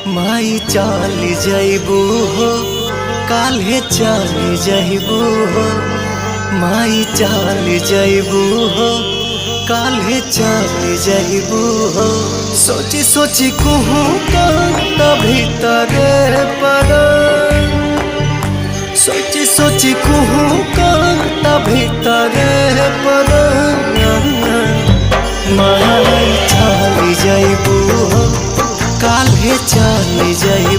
माई चल जाइबू हो काल्हे चल जाइबू हो माई चल जाइबू हो काल्हे चल जाइबू हो। सोची सोची कहूँ का भीतरे पर सोची सोची कहूँ का भीतरे पर माई चल जाइबू हो काल्हे चल जाइबू।